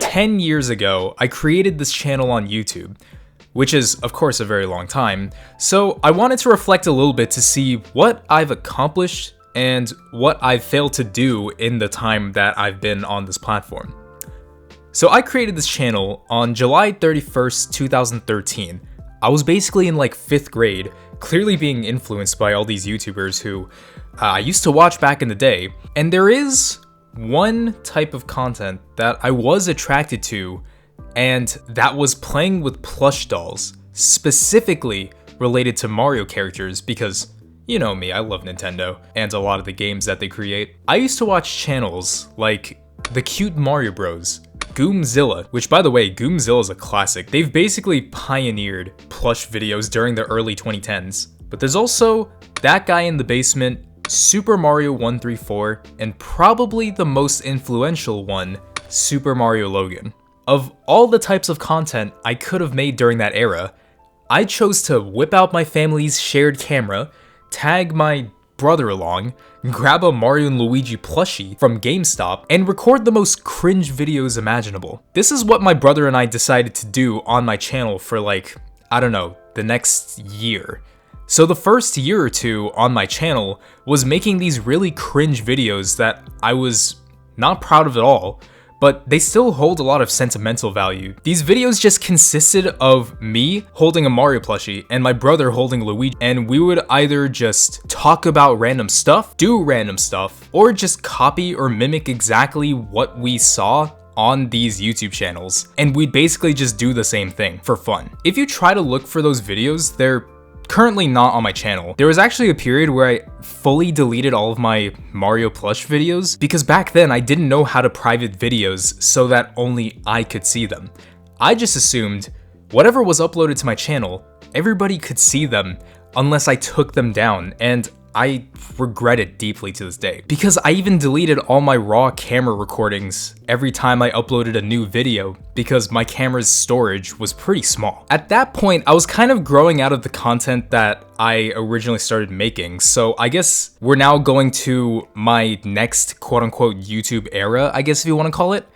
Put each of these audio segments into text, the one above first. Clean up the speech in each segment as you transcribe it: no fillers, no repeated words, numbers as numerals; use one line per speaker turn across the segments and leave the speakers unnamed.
10 years ago, I created this channel on YouTube, which is, of course, a very long time, so I wanted to reflect a little bit to see what I've accomplished and what I've failed to do in the time that I've been on this platform. So I created this channel on July 31st, 2013. I was basically in like 5th grade, clearly being influenced by all these YouTubers who I used to watch back in the day, and there is one type of content that I was attracted to, and that was playing with plush dolls, specifically related to Mario characters, because you know me, I love Nintendo and a lot of the games that they create. I used to watch channels like The Cute Mario Bros, Goomzilla, which by the way, Goomzilla is a classic. They've basically pioneered plush videos during the early 2010s. But there's also That Guy in the Basement, Super Mario 134, and probably the most influential one, Super Mario Logan. Of all the types of content I could have made during that era, I chose to whip out my family's shared camera, tag my brother along, grab a Mario and Luigi plushie from GameStop, and record the most cringe videos imaginable. This is what my brother and I decided to do on my channel for like, I don't know, the next year. So the first year or two on my channel was making these really cringe videos that I was not proud of at all, but they still hold a lot of sentimental value. These videos just consisted of me holding a Mario plushie and my brother holding Luigi, and we would either just talk about random stuff, do random stuff, or just copy or mimic exactly what we saw on these YouTube channels, and we'd basically just do the same thing for fun. If you try to look for those videos, they're currently not on my channel. There was actually a period where I fully deleted all of my Mario plush videos because back then I didn't know how to private videos so that only I could see them. I just assumed whatever was uploaded to my channel, everybody could see them unless I took them down, and I regret it deeply to this day. Because I even deleted all my raw camera recordings every time I uploaded a new video because my camera's storage was pretty small. At that point, I was kind of growing out of the content that I originally started making, so I guess we're now going to my next quote-unquote YouTube era, I guess if you want to call it.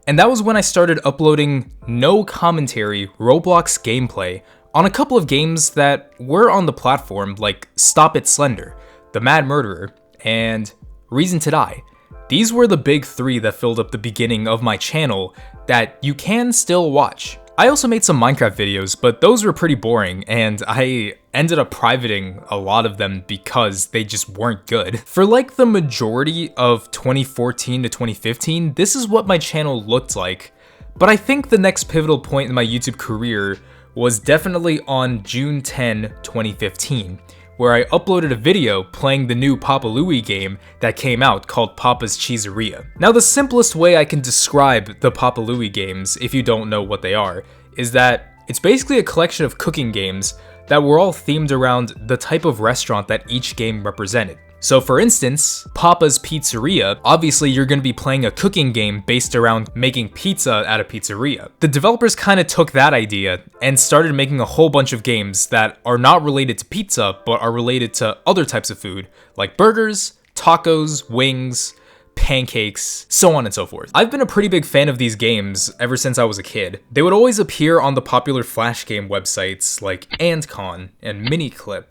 And that was when I started uploading no commentary Roblox gameplay on a couple of games that were on the platform, like Stop It Slender, The Mad Murderer, and Reason to Die. These were the big 3 that filled up the beginning of my channel that you can still watch. I also made some Minecraft videos, but those were pretty boring, and I ended up privating a lot of them because they just weren't good. For like the majority of 2014 to 2015, this is what my channel looked like, but I think the next pivotal point in my YouTube career was definitely on June 10, 2015, where I uploaded a video playing the new Papa Louie game that came out called Papa's Cheeseria. Now, the simplest way I can describe the Papa Louie games, if you don't know what they are, is that it's basically a collection of cooking games that were all themed around the type of restaurant that each game represented. So for instance, Papa's Pizzeria, obviously you're going to be playing a cooking game based around making pizza at a pizzeria. The developers kind of took that idea and started making a whole bunch of games that are not related to pizza, but are related to other types of food, like burgers, tacos, wings, pancakes, so on and so forth. I've been a pretty big fan of these games ever since I was a kid. They would always appear on the popular Flash game websites like AntCon and Miniclip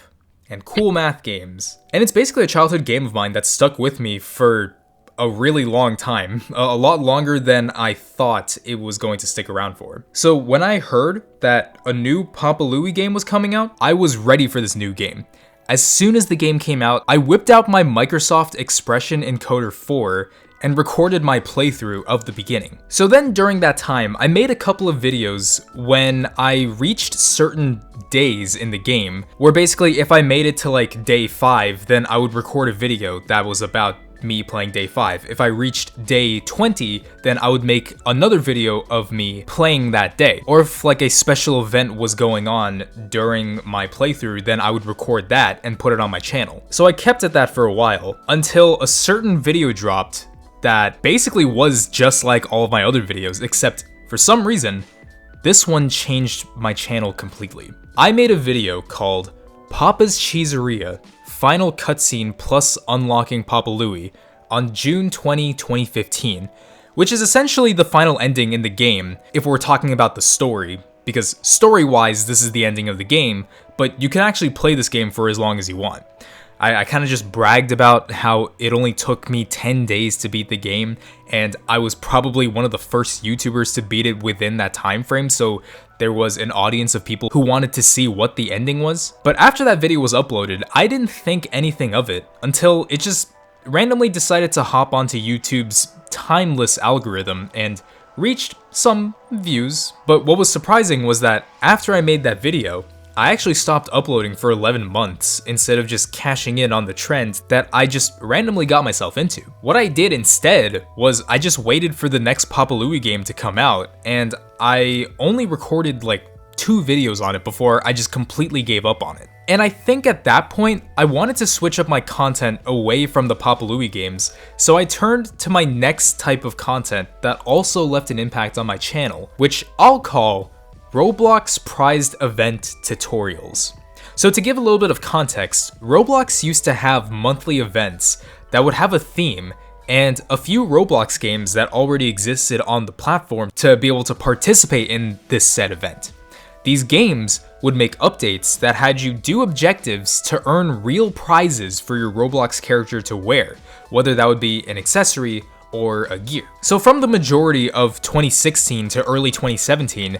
and Cool Math Games. And it's basically a childhood game of mine that stuck with me for a really long time, a lot longer than I thought it was going to stick around for. So when I heard that a new Papa Louie game was coming out, I was ready for this new game. As soon as the game came out, I whipped out my Microsoft Expression Encoder 4 and recorded my playthrough of the beginning. So then during that time, I made a couple of videos when I reached certain days in the game, where basically if I made it to like day 5, then I would record a video that was about me playing day 5. If I reached day 20, then I would make another video of me playing that day. Or if like a special event was going on during my playthrough, then I would record that and put it on my channel. So I kept at that for a while until a certain video dropped that basically was just like all of my other videos, except for some reason, this one changed my channel completely. I made a video called Papa's Cheeseria, Final Cutscene plus Unlocking Papa Louie on June 20, 2015, which is essentially the final ending in the game if we're talking about the story, because story-wise this is the ending of the game, but you can actually play this game for as long as you want. I kind of just bragged about how it only took me 10 days to beat the game, and I was probably one of the first YouTubers to beat it within that time frame, so there was an audience of people who wanted to see what the ending was. But after that video was uploaded, I didn't think anything of it until it just randomly decided to hop onto YouTube's timeless algorithm and reached some views. But what was surprising was that after I made that video, I actually stopped uploading for 11 months instead of just cashing in on the trend that I just randomly got myself into. What I did instead was I just waited for the next Papa Louie game to come out, and I only recorded like 2 videos on it before I just completely gave up on it. And I think at that point, I wanted to switch up my content away from the Papa Louie games, so I turned to my next type of content that also left an impact on my channel, which I'll call Roblox prized event tutorials. So to give a little bit of context, Roblox used to have monthly events that would have a theme and a few Roblox games that already existed on the platform to be able to participate in this said event. These games would make updates that had you do objectives to earn real prizes for your Roblox character to wear, whether that would be an accessory or a gear. So from the majority of 2016 to early 2017,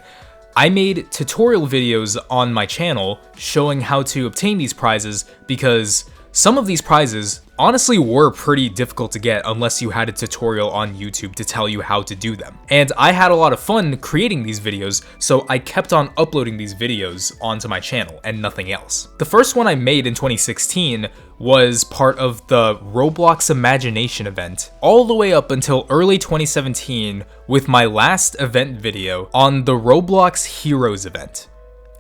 I made tutorial videos on my channel showing how to obtain these prizes because some of these prizes honestly were pretty difficult to get unless you had a tutorial on YouTube to tell you how to do them. And I had a lot of fun creating these videos, so I kept on uploading these videos onto my channel and nothing else. The first one I made in 2016 was part of the Roblox Imagination event, all the way up until early 2017 with my last event video on the Roblox Heroes event.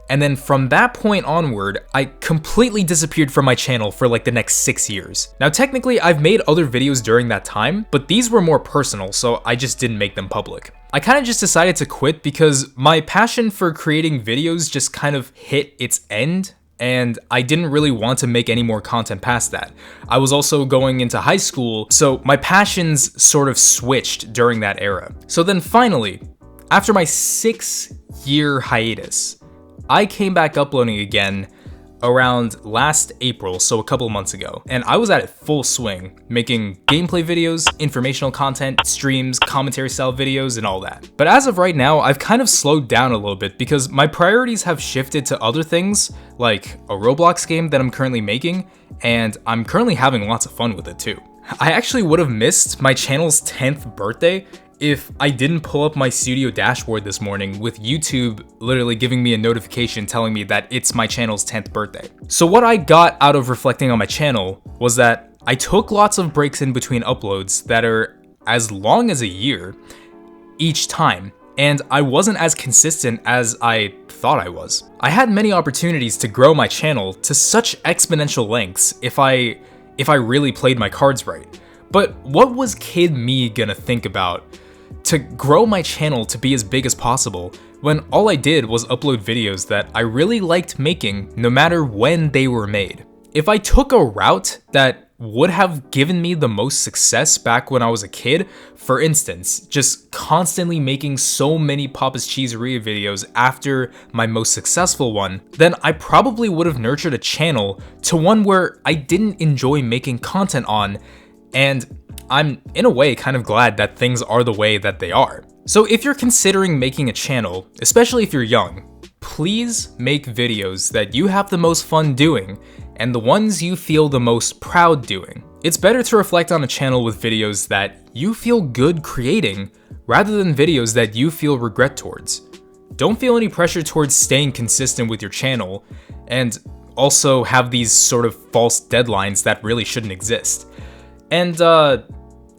And then from that point onward, I completely disappeared from my channel for like the next 6 years. Now technically I've made other videos during that time, but these were more personal, so I just didn't make them public. I kind of just decided to quit because my passion for creating videos just kind of hit its end, and I didn't really want to make any more content past that. I was also going into high school, so my passions sort of switched during that era. So then finally, after my 6-year hiatus, I came back uploading again around last April, so a couple months ago, and I was at it full swing, making gameplay videos, informational content, streams, commentary style videos, and all that. But as of right now, I've kind of slowed down a little bit because my priorities have shifted to other things, like a Roblox game that I'm currently making, and I'm currently having lots of fun with it too. I actually would have missed my channel's 10th birthday if I didn't pull up my studio dashboard this morning with YouTube literally giving me a notification telling me that it's my channel's 10th birthday. So what I got out of reflecting on my channel was that I took lots of breaks in between uploads that are as long as a year each time, and I wasn't as consistent as I thought I was. I had many opportunities to grow my channel to such exponential lengths if I really played my cards right. But what was kid me gonna think about to grow my channel to be as big as possible when all I did was upload videos that I really liked making no matter when they were made? If I took a route that would have given me the most success back when I was a kid, for instance, just constantly making so many Papa's Cheeseria videos after my most successful one, then I probably would have nurtured a channel to one where I didn't enjoy making content on, and I'm in a way kind of glad that things are the way that they are. So if you're considering making a channel, especially if you're young, please make videos that you have the most fun doing and the ones you feel the most proud doing. It's better to reflect on a channel with videos that you feel good creating rather than videos that you feel regret towards. Don't feel any pressure towards staying consistent with your channel and also have these sort of false deadlines that really shouldn't exist. And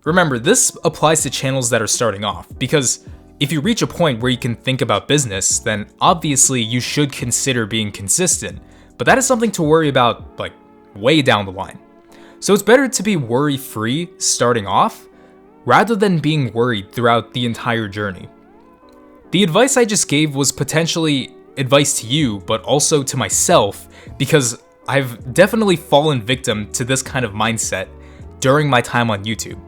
remember, this applies to channels that are starting off, because if you reach a point where you can think about business, then obviously you should consider being consistent, but that is something to worry about like way down the line. So it's better to be worry-free starting off rather than being worried throughout the entire journey. The advice I just gave was potentially advice to you, but also to myself, because I've definitely fallen victim to this kind of mindset during my time on YouTube,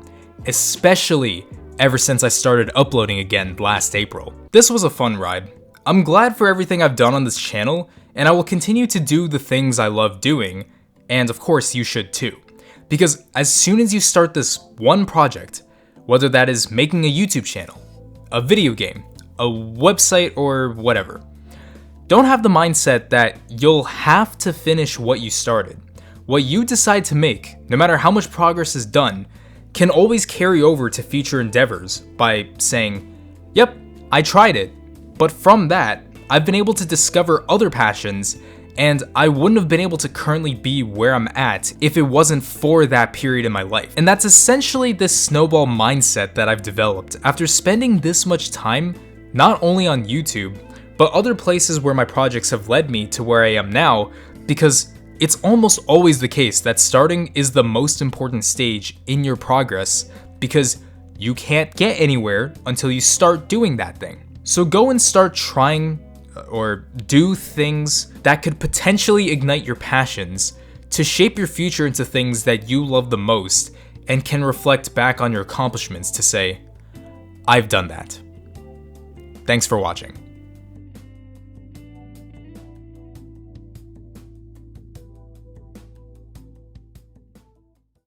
especially ever since I started uploading again last April. This was a fun ride. I'm glad for everything I've done on this channel, and I will continue to do the things I love doing, and of course you should too. Because as soon as you start this one project, whether that is making a YouTube channel, a video game, a website, or whatever, don't have the mindset that you'll have to finish what you started. What you decide to make, no matter how much progress is done, can always carry over to future endeavors by saying, yep, I tried it, but from that, I've been able to discover other passions, and I wouldn't have been able to currently be where I'm at if it wasn't for that period in my life. And that's essentially this snowball mindset that I've developed after spending this much time, not only on YouTube, but other places where my projects have led me to where I am now, because it's almost always the case that starting is the most important stage in your progress, because you can't get anywhere until you start doing that thing. So go and start trying or do things that could potentially ignite your passions to shape your future into things that you love the most and can reflect back on your accomplishments to say, I've done that. Thanks for watching.